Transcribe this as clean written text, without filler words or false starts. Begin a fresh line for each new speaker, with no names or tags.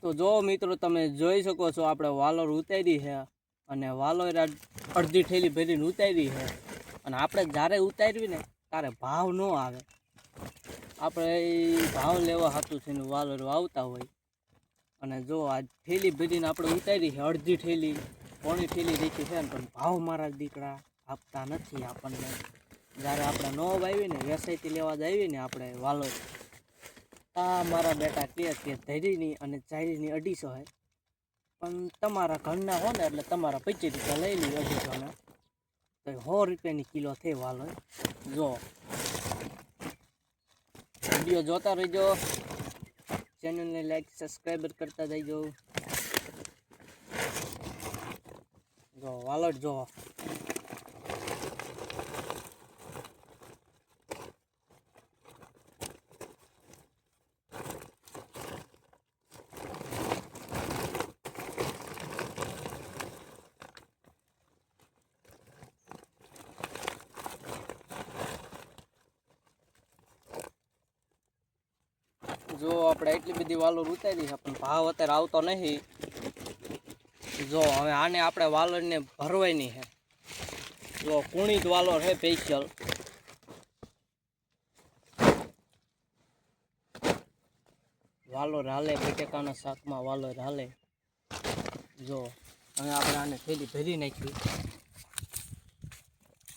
તો જો મિત્રો તમે જોઈ શકો છો આપણે વાલોર ઉતારી છે અને વાલોર અડધી થેલી ભરીને ઉતારી છે અને આપણે જ્યારે ઉતારવી ને ત્યારે ભાવ ન આવે. આપણે ભાવ લેવા હાતું થઈને વાલોર વાવતા હોય અને જો આ થેલી ભરીને આપણે ઉતારી છે, અડધી થેલી પોણી થેલી રેખી છે ને, પણ ભાવ મારા દીકરા આપતા નથી આપણને. જ્યારે આપણે ન વાવી ને વેસાઈથી લેવા જાવી ને આપણે વાલોર, આ મારા બેટા કે ધરીની અને ચારીની 250 હે, પણ તમારા ઘરના હો ને એટલે તમારા 25 રૂપિયા લઈ લઈ 250 ના, તો 100 રૂપિયાની કિલો થઈ વાલોર. જો વિડીયો જોતા રહેજો, ચેનલને લાઈક સબસ્ક્રાઈબર કરતા જઈજો. જો વાલોર જો આપણે એટલી બધી વાલોર ઉતારી છે પણ ભાવ અત્યારે આવતો નહીં. જો હવે આને આપણે વાલોરને ભરવાની છે. જો કુણીત વાલોર છે સ્પેશિયલ. વાલોર હાલે, બટેકાના શાકમાં વાલોર હાલે. જો હવે આપણે આને થેલી ભરી નાખ્યું.